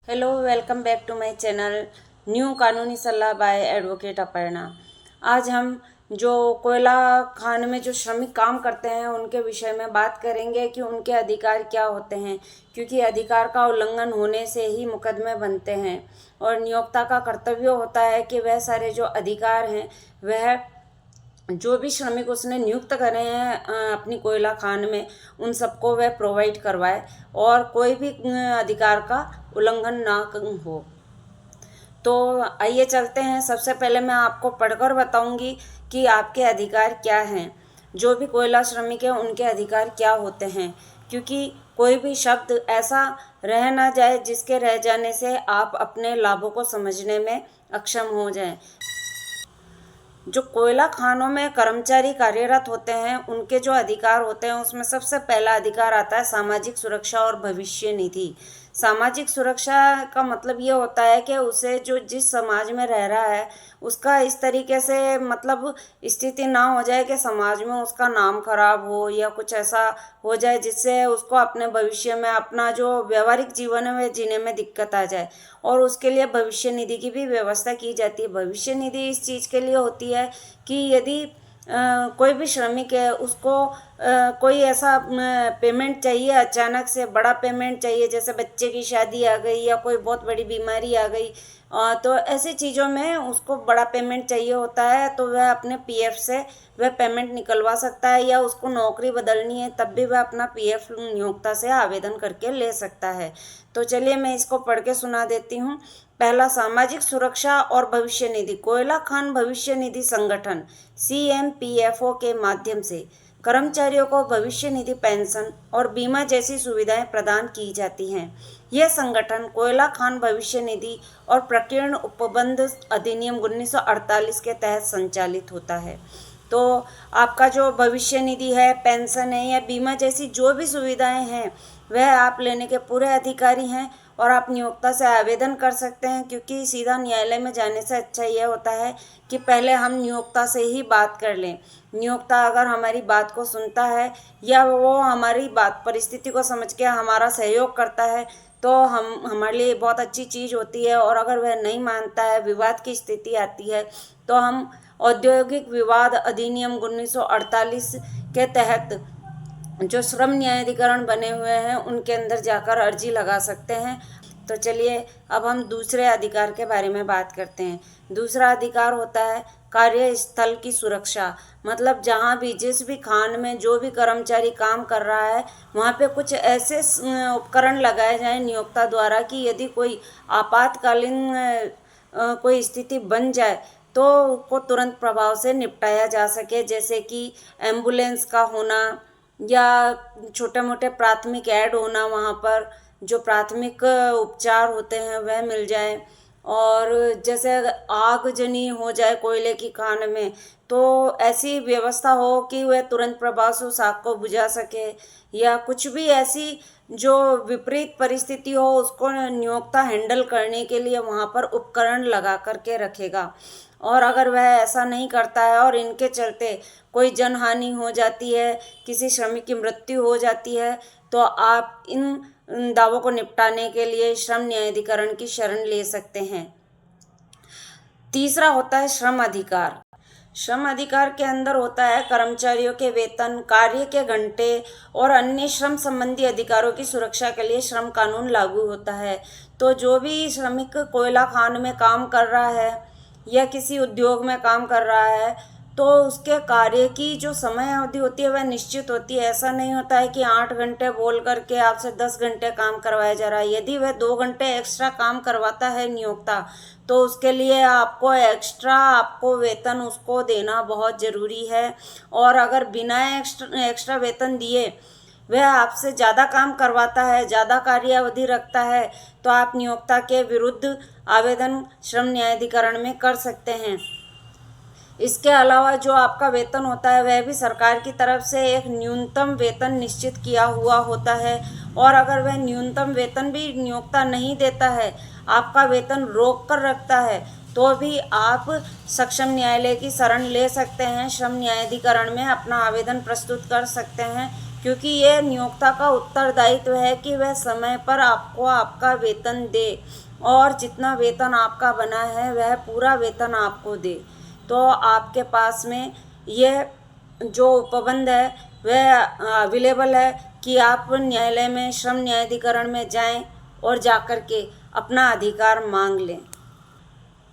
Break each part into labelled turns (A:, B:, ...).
A: Hello, welcome back to my channel new कानूनी सलाह bye advocate Aparna. आज हम जो कोयला खान में जो श्रमिक काम करते हैं उनके विषय में बात करेंगे कि उनके अधिकार क्या होते हैं, क्योंकि अधिकार का उल्लंघन होने से ही मुकदमे बनते हैं और नियोक्ता का कर्तव्य होता है कि वह सारे जो अधिकार हैं वह जो भी श्रमिक उसने नियुक्त करे हैं अपनी कोयला खान में उन सबको वह प्रोवाइड करवाए और कोई भी अधिकार का उल्लंघन ना हो। तो आइए चलते हैं। सबसे पहले मैं आपको पढ़कर बताऊंगी कि आपके अधिकार क्या हैं। जो भी कोयला श्रमिक है उनके अधिकार क्या होते हैं, क्योंकि कोई भी शब्द ऐसा रह ना जाए जिसके रह जाने से आप अपने लाभों को समझने में अक्षम हो जाएं। जो कोयला खानों में कर्मचारी कार्यरत होते हैं उनके जो अधिकार होते हैं उसमें सबसे पहला अधिकार आता है सामाजिक सुरक्षा और भविष्य निधि। सामाजिक सुरक्षा का मतलब ये होता है कि उसे जो जिस समाज में रह रहा है उसका इस तरीके से मतलब स्थिति ना हो जाए कि समाज में उसका नाम खराब हो या कुछ ऐसा हो जाए जिससे उसको अपने भविष्य में अपना जो व्यवहारिक जीवन है वह जीने में दिक्कत आ जाए। और उसके लिए भविष्य निधि की भी व्यवस्था की जाती है। भविष्य निधि इस चीज़ के लिए होती है कि यदि कोई भी श्रमिक है उसको कोई ऐसा पेमेंट चाहिए, अचानक से बड़ा पेमेंट चाहिए, जैसे बच्चे की शादी आ गई या कोई बहुत बड़ी बीमारी आ गई, तो ऐसी चीज़ों में उसको बड़ा पेमेंट चाहिए होता है, तो वह अपने पीएफ से वह पेमेंट निकलवा सकता है, या उसको नौकरी बदलनी है तब भी वह अपना पीएफ नियोक्ता से आवेदन करके ले सकता है। तो चलिए मैं इसको पढ़ के सुना देती हूँ। पहला, सामाजिक सुरक्षा और भविष्य निधि। कोयला खान भविष्य निधि संगठन CMPFO के माध्यम से कर्मचारियों को भविष्य निधि, पेंशन और बीमा जैसी सुविधाएं प्रदान की जाती हैं। यह संगठन कोयला खान भविष्य निधि और प्रकीर्ण उपबंध अधिनियम 1948 के तहत संचालित होता है। तो आपका जो भविष्य निधि है, पेंशन है या बीमा जैसी जो भी सुविधाएं हैं वह आप लेने के पूरे अधिकारी हैं और आप नियोक्ता से आवेदन कर सकते हैं, क्योंकि सीधा न्यायालय में जाने से अच्छा यह होता है कि पहले हम नियोक्ता से ही बात कर लें। नियोक्ता अगर हमारी बात को सुनता है या वो हमारी बात परिस्थिति को समझ के हमारा सहयोग करता है तो हमारे लिए बहुत अच्छी चीज़ होती है। और अगर वह नहीं मानता है, विवाद की स्थिति आती है, तो हम औद्योगिक विवाद अधिनियम 1948 के तहत जो श्रम न्यायाधिकरण बने हुए हैं उनके अंदर जाकर अर्जी लगा सकते हैं। तो चलिए अब हम दूसरे अधिकार के बारे में बात करते हैं। दूसरा अधिकार होता है कार्यस्थल की सुरक्षा। मतलब जहाँ भी जिस भी खान में जो भी कर्मचारी काम कर रहा है वहाँ पे कुछ ऐसे उपकरण लगाए जाएं नियोक्ता द्वारा कि यदि कोई आपातकालीन कोई स्थिति बन जाए तो उसको तुरंत प्रभाव से निपटाया जा सके, जैसे कि एम्बुलेंस का होना या छोटे मोटे प्राथमिक ऐड होना, वहाँ पर जो प्राथमिक उपचार होते हैं वह मिल जाए। और जैसे आगजनी हो जाए कोयले की खान में तो ऐसी व्यवस्था हो कि वह तुरंत प्रभाव से उस आग को बुझा सके, या कुछ भी ऐसी जो विपरीत परिस्थिति हो उसको नियोक्ता हैंडल करने के लिए वहाँ पर उपकरण लगा करके रखेगा। और अगर वह ऐसा नहीं करता है और इनके चलते कोई जनहानि हो जाती है, किसी श्रमिक की मृत्यु हो जाती है, तो आप इन दावों को निपटाने के लिए श्रम न्यायाधिकरण की शरण ले सकते हैं। तीसरा होता है श्रम अधिकार। श्रम अधिकार के अंदर होता है कर्मचारियों के वेतन, कार्य के घंटे और अन्य श्रम संबंधी अधिकारों की सुरक्षा के लिए श्रम कानून लागू होता है। तो जो भी श्रमिक कोयला खान में काम कर रहा है या किसी उद्योग में काम कर रहा है तो उसके कार्य की जो समय अवधि होती है वह निश्चित होती है। ऐसा नहीं होता है कि 8 घंटे बोल करके आपसे 10 घंटे काम करवाया जा रहा है। यदि वह 2 घंटे एक्स्ट्रा काम करवाता है नियोक्ता तो उसके लिए आपको आपको वेतन उसको देना बहुत ज़रूरी है। और अगर बिना एक्स्ट्रा वेतन दिए वह आपसे ज़्यादा काम करवाता है, ज़्यादा कार्य अवधि रखता है, तो आप नियोक्ता के विरुद्ध आवेदन श्रम न्यायाधिकरण में कर सकते हैं। इसके अलावा जो आपका वेतन होता है वह भी सरकार की तरफ से एक न्यूनतम वेतन निश्चित किया हुआ होता है। और अगर वह न्यूनतम वेतन भी नियोक्ता नहीं देता है, आपका वेतन रोक कर रखता है, तो भी आप सक्षम न्यायालय की शरण ले सकते हैं। श्रम न्यायाधिकरण में अपना आवेदन प्रस्तुत कर सकते हैं, क्योंकि ये नियोक्ता का उत्तरदायित्व है कि वह समय पर आपको आपका वेतन दे और जितना वेतन आपका बना है वह पूरा वेतन आपको दे। तो आपके पास में ये जो उपबंध है वह अवेलेबल है कि आप न्यायालय में, श्रम न्यायाधिकरण में जाएं और जाकर के अपना अधिकार मांग लें।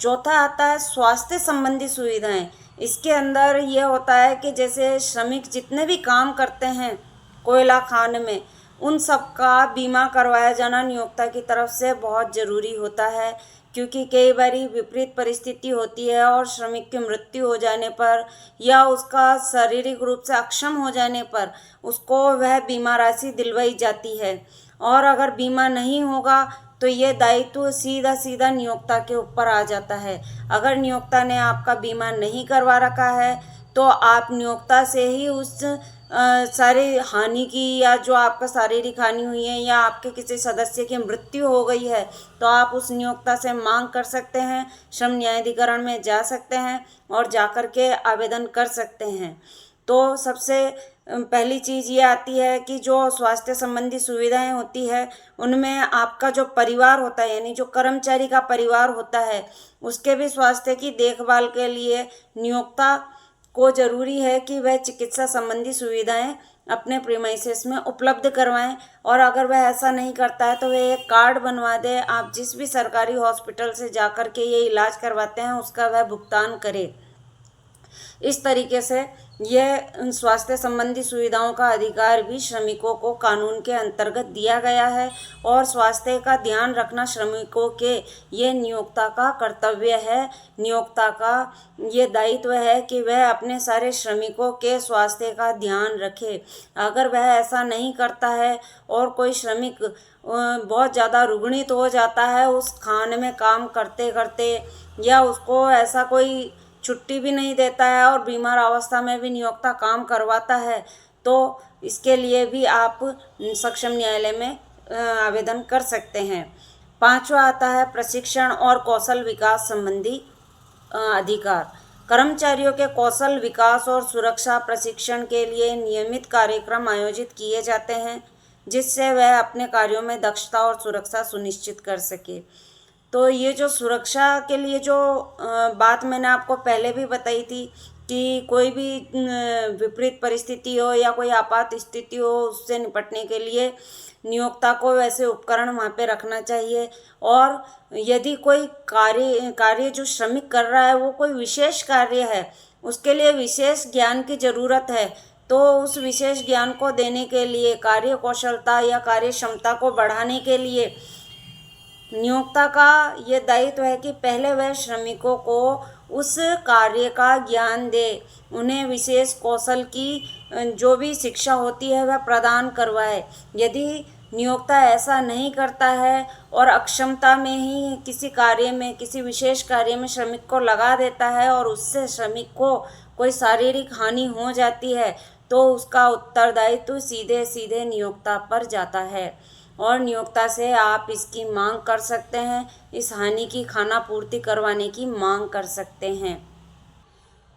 A: चौथा आता है स्वास्थ्य संबंधी सुविधाएं। इसके अंदर ये होता है कि जैसे श्रमिक जितने भी काम करते हैं कोयला खान में, उन सब का बीमा करवाया जाना नियोक्ता की तरफ से बहुत ज़रूरी होता है, क्योंकि कई बारी विपरीत परिस्थिति होती है और श्रमिक की मृत्यु हो जाने पर या उसका शारीरिक रूप से अक्षम हो जाने पर उसको वह बीमा राशि दिलवाई जाती है। और अगर बीमा नहीं होगा तो ये दायित्व सीधा सीधा नियोक्ता के ऊपर आ जाता है। अगर नियोक्ता ने आपका बीमा नहीं करवा रखा है तो आप नियोक्ता से ही उस सारी हानि की, या जो आपका शारीरिक हानि हुई है या आपके किसी सदस्य की मृत्यु हो गई है, तो आप उस नियोक्ता से मांग कर सकते हैं, श्रम न्यायाधिकरण में जा सकते हैं और जाकर के आवेदन कर सकते हैं। तो सबसे पहली चीज़ ये आती है कि जो स्वास्थ्य संबंधी सुविधाएं होती है उनमें आपका जो परिवार होता है, यानी जो कर्मचारी का परिवार होता है, उसके भी स्वास्थ्य की देखभाल के लिए नियोक्ता को ज़रूरी है कि वह चिकित्सा संबंधी सुविधाएं अपने प्रीमाइसेस में उपलब्ध करवाएं। और अगर वह ऐसा नहीं करता है तो वह एक कार्ड बनवा दे। आप जिस भी सरकारी हॉस्पिटल से जाकर के ये इलाज करवाते हैं उसका वह भुगतान करे। इस तरीके से यह स्वास्थ्य संबंधी सुविधाओं का अधिकार भी श्रमिकों को कानून के अंतर्गत दिया गया है और स्वास्थ्य का ध्यान रखना श्रमिकों के ये नियोक्ता का कर्तव्य है। नियोक्ता का ये दायित्व है कि वह अपने सारे श्रमिकों के स्वास्थ्य का ध्यान रखे। अगर वह ऐसा नहीं करता है और कोई श्रमिक बहुत ज़्यादा रुग्णित हो जाता है उस खान में काम करते करते, या उसको ऐसा कोई छुट्टी भी नहीं देता है और बीमार अवस्था में भी नियोक्ता काम करवाता है, तो इसके लिए भी आप सक्षम न्यायालय में आवेदन कर सकते हैं। पांचवा आता है प्रशिक्षण और कौशल विकास संबंधी अधिकार। कर्मचारियों के कौशल विकास और सुरक्षा प्रशिक्षण के लिए नियमित कार्यक्रम आयोजित किए जाते हैं, जिससे वह अपने कार्यों में दक्षता और सुरक्षा सुनिश्चित कर सके। तो ये जो सुरक्षा के लिए जो बात मैंने आपको पहले भी बताई थी कि कोई भी विपरीत परिस्थिति हो या कोई आपात स्थिति हो, उससे निपटने के लिए नियोक्ता को वैसे उपकरण वहाँ पे रखना चाहिए। और यदि कोई कार्य जो श्रमिक कर रहा है वो कोई विशेष कार्य है, उसके लिए विशेष ज्ञान की ज़रूरत है, तो उस विशेष ज्ञान को देने के लिए, कार्य कौशलता या कार्य क्षमता को बढ़ाने के लिए नियोक्ता का ये दायित्व है कि पहले वह श्रमिकों को उस कार्य का ज्ञान दे, उन्हें विशेष कौशल की जो भी शिक्षा होती है वह प्रदान करवाए। यदि नियोक्ता ऐसा नहीं करता है और अक्षमता में ही किसी कार्य में, किसी विशेष कार्य में श्रमिक को लगा देता है और उससे श्रमिक को कोई शारीरिक हानि हो जाती है, तो उसका उत्तरदायित्व सीधे सीधे नियोक्ता पर जाता है और नियोक्ता से आप इसकी मांग कर सकते हैं, इस हानि की खानापूर्ति करवाने की मांग कर सकते हैं।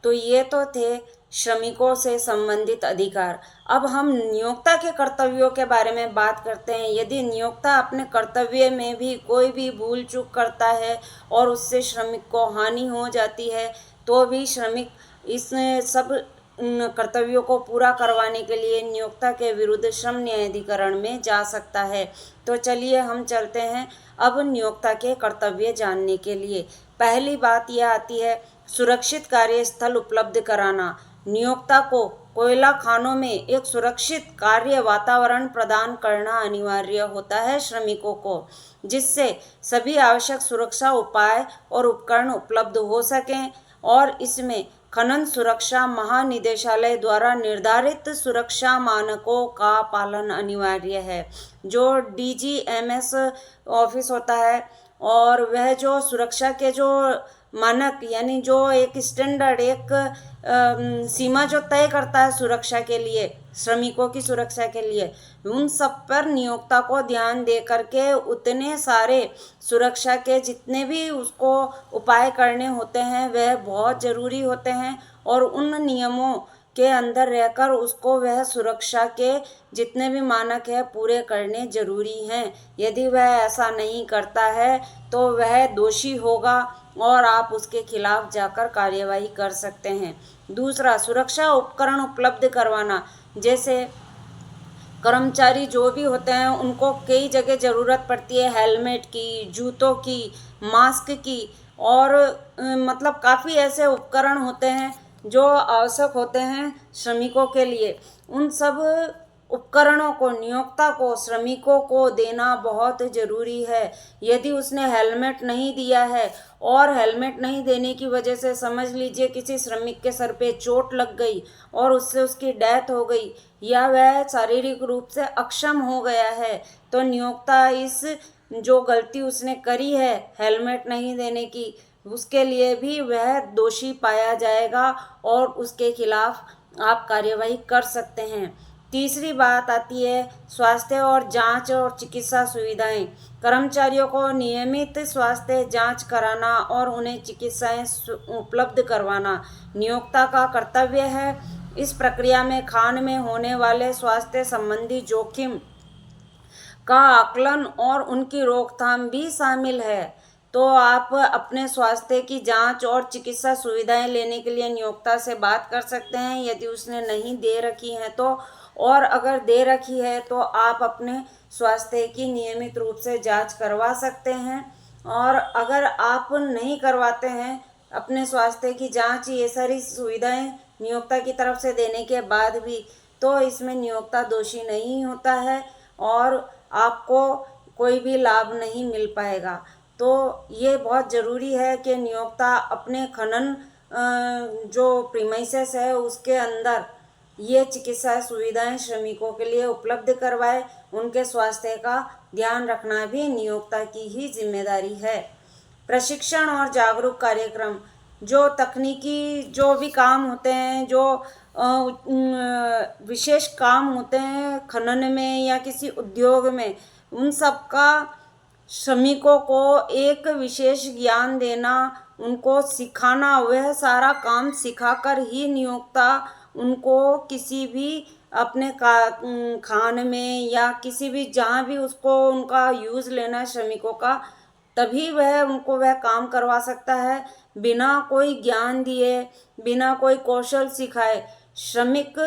A: तो ये तो थे श्रमिकों से संबंधित अधिकार। अब हम नियोक्ता के कर्तव्यों के बारे में बात करते हैं। यदि नियोक्ता अपने कर्तव्य में भी कोई भी भूल चूक करता है और उससे श्रमिक को हानि हो जाती है, तो भी श्रमिक इस सब कर्तव्यों को पूरा करवाने के लिए नियोक्ता के विरुद्ध श्रम न्यायाधिकरण में जा सकता है। तो चलिए हम चलते हैं अब नियोक्ता के कर्तव्य जानने के लिए। पहली बात यह आती है सुरक्षित कार्यस्थल उपलब्ध कराना। नियोक्ता को कोयला खानों में एक सुरक्षित कार्य वातावरण प्रदान करना अनिवार्य होता है श्रमिकों को, जिससे सभी आवश्यक सुरक्षा उपाय और उपकरण उपलब्ध हो सकें। और इसमें खनन सुरक्षा महानिदेशालय द्वारा निर्धारित सुरक्षा मानकों का पालन अनिवार्य है। जो DGMS ऑफिस होता है और वह जो सुरक्षा के जो मानक, यानी जो एक स्टैंडर्ड, एक सीमा जो तय करता है सुरक्षा के लिए, श्रमिकों की सुरक्षा के लिए, उन सब पर नियोक्ता को ध्यान दे करके उतने सारे सुरक्षा के जितने भी उसको उपाय करने होते हैं वह बहुत ज़रूरी होते हैं। और उन नियमों के अंदर रहकर उसको वह सुरक्षा के जितने भी मानक है पूरे करने जरूरी हैं। यदि वह ऐसा नहीं करता है तो वह दोषी होगा और आप उसके खिलाफ जाकर कार्यवाही कर सकते हैं। दूसरा, सुरक्षा उपकरण उपलब्ध करवाना। जैसे कर्मचारी जो भी होते हैं उनको कई जगह ज़रूरत पड़ती है हेलमेट की, जूतों की, मास्क की, और मतलब काफ़ी ऐसे उपकरण होते हैं जो आवश्यक होते हैं श्रमिकों के लिए। उन सब उपकरणों को नियोक्ता को श्रमिकों को देना बहुत ज़रूरी है। यदि उसने हेलमेट नहीं दिया है और हेलमेट नहीं देने की वजह से समझ लीजिए किसी श्रमिक के सर पे चोट लग गई और उससे उसकी डेथ हो गई या वह शारीरिक रूप से अक्षम हो गया है, तो नियोक्ता इस जो गलती उसने करी है हेलमेट नहीं देने की, उसके लिए भी वह दोषी पाया जाएगा और उसके खिलाफ आप कार्यवाही कर सकते हैं। तीसरी बात आती है स्वास्थ्य और जांच और चिकित्सा सुविधाएं। कर्मचारियों को नियमित स्वास्थ्य जांच कराना और उन्हें चिकित्साएं उपलब्ध करवाना नियोक्ता का कर्तव्य है। इस प्रक्रिया में खान में होने वाले स्वास्थ्य संबंधी जोखिम का आकलन और उनकी रोकथाम भी शामिल है। तो आप अपने स्वास्थ्य की जांच और चिकित्सा सुविधाएं लेने के लिए नियोक्ता से बात कर सकते हैं यदि उसने नहीं दे रखी हैं तो, और अगर दे रखी है तो आप अपने स्वास्थ्य की नियमित रूप से जांच करवा सकते हैं। और अगर आप नहीं करवाते हैं अपने स्वास्थ्य की जांच ये सारी सुविधाएं नियोक्ता की तरफ से देने के बाद भी, तो इसमें नियोक्ता दोषी नहीं होता है और आपको कोई भी लाभ नहीं मिल पाएगा। तो ये बहुत ज़रूरी है कि नियोक्ता अपने खनन जो प्रीमाइसेस है उसके अंदर ये चिकित्सा सुविधाएं श्रमिकों के लिए उपलब्ध करवाए। उनके स्वास्थ्य का ध्यान रखना भी नियोक्ता की ही जिम्मेदारी है। प्रशिक्षण और जागरूक कार्यक्रम। जो तकनीकी जो भी काम होते हैं, जो विशेष काम होते हैं खनन में या किसी उद्योग में, उन सब का श्रमिकों को एक विशेष ज्ञान देना, उनको सिखाना, वह सारा काम सिखाकर ही नियोक्ता उनको किसी भी अपने खान में या किसी भी जहाँ भी उसको उनका यूज़ लेना है श्रमिकों का, तभी वह उनको वह काम करवा सकता है। बिना कोई ज्ञान दिए, बिना कोई कौशल सिखाए श्रमिक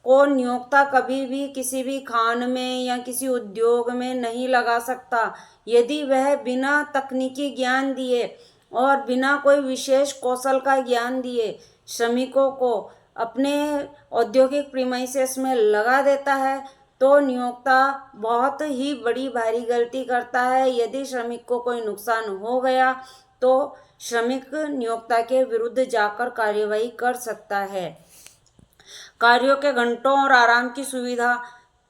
A: को नियोक्ता कभी भी किसी भी खान में या किसी उद्योग में नहीं लगा सकता। यदि वह बिना तकनीकी ज्ञान दिए और बिना कोई विशेष कौशल का ज्ञान दिए श्रमिकों को अपने औद्योगिक प्रीमाइसेस में लगा देता है तो नियोक्ता बहुत ही बड़ी भारी गलती करता है। यदि श्रमिक को कोई नुकसान हो गया तो श्रमिक नियोक्ता के विरुद्ध जाकर कार्यवाही कर सकता है। कार्यों के घंटों और आराम की सुविधा।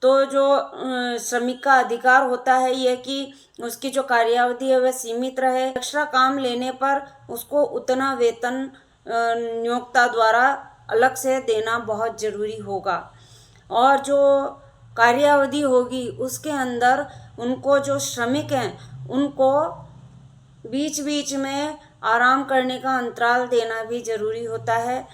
A: तो जो श्रमिक का अधिकार होता है ये कि उसकी जो कार्यावधि है वह सीमित रहे। एक्स्ट्रा काम लेने पर उसको उतना वेतन नियोक्ता द्वारा अलग से देना बहुत ज़रूरी होगा। और जो कार्यावधि होगी उसके अंदर उनको जो श्रमिक हैं उनको बीच बीच में आराम करने का अंतराल देना भी ज़रूरी होता है।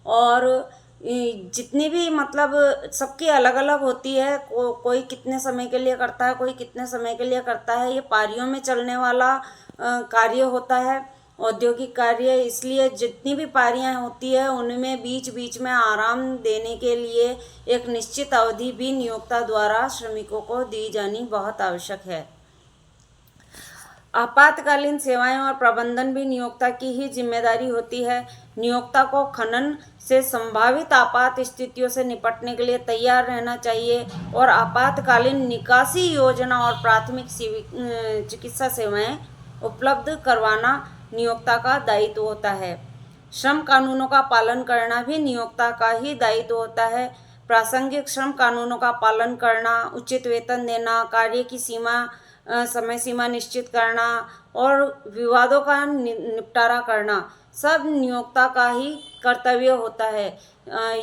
A: और जितनी भी मतलब सबकी अलग अलग होती है, कोई कितने समय के लिए करता है, कोई कितने समय के लिए करता है। ये पारियों में चलने वाला कार्य होता है, औद्योगिक कार्य। इसलिए जितनी भी पारियां होती है उनमें बीच बीच में आराम देने के लिए एक निश्चित अवधि भी नियोक्ता द्वारा श्रमिकों को दी जानी बहुत आवश्यक है। आपातकालीन सेवाएं और प्रबंधन भी नियोक्ता की ही जिम्मेदारी होती है। नियोक्ता को खनन से संभावित आपात स्थितियों से निपटने के लिए तैयार रहना चाहिए और आपातकालीन निकासी योजना और प्राथमिक चिकित्सा सेवाएं उपलब्ध करवाना नियोक्ता का दायित्व होता है। श्रम कानूनों का पालन करना भी नियोक्ता का ही दायित्व होता है। प्रासंगिक श्रम कानूनों का पालन करना, उचित वेतन देना, कार्य की समय सीमा निश्चित करना और विवादों का निपटारा करना सब नियोक्ता का ही कर्तव्य होता है।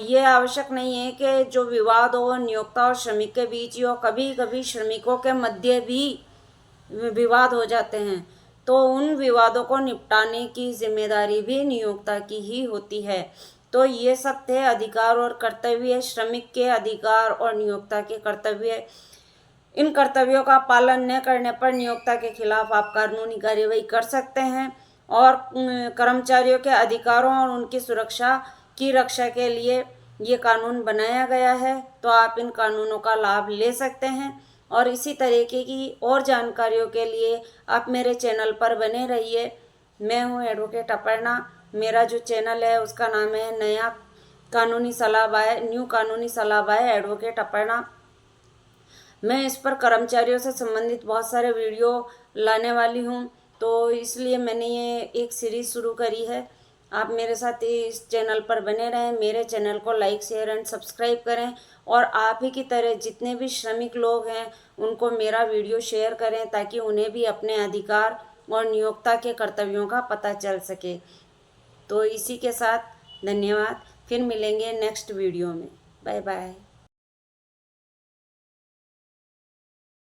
A: ये आवश्यक नहीं है कि जो विवाद हो नियोक्ता और श्रमिक के बीच ही हो। कभी कभी श्रमिकों के मध्य भी विवाद हो जाते हैं तो उन विवादों को निपटाने की जिम्मेदारी भी नियोक्ता की ही होती है। तो ये सब थे अधिकार और कर्तव्य, श्रमिक के अधिकार और नियोक्ता के कर्तव्य। इन कर्तव्यों का पालन न करने पर नियोक्ता के खिलाफ आप कानूनी कार्यवाही कर सकते हैं और कर्मचारियों के अधिकारों और उनकी सुरक्षा की रक्षा के लिए ये कानून बनाया गया है। तो आप इन कानूनों का लाभ ले सकते हैं और इसी तरीके की और जानकारियों के लिए आप मेरे चैनल पर बने रहिए। मैं हूँ एडवोकेट अपर्णा। मेरा जो चैनल है उसका नाम है न्यू कानूनी सलाह बाय एडवोकेट अपर्णा। मैं इस पर कर्मचारियों से संबंधित बहुत सारे वीडियो लाने वाली हूँ, तो इसलिए मैंने ये एक सीरीज़ शुरू करी है। आप मेरे साथ इस चैनल पर बने रहें, मेरे चैनल को लाइक शेयर एंड सब्सक्राइब करें और आप ही की तरह जितने भी श्रमिक लोग हैं उनको मेरा वीडियो शेयर करें ताकि उन्हें भी अपने अधिकार और नियोक्ता के कर्तव्यों का पता चल सके। तो इसी के साथ धन्यवाद। फिर मिलेंगे नेक्स्ट वीडियो में। Bye bye.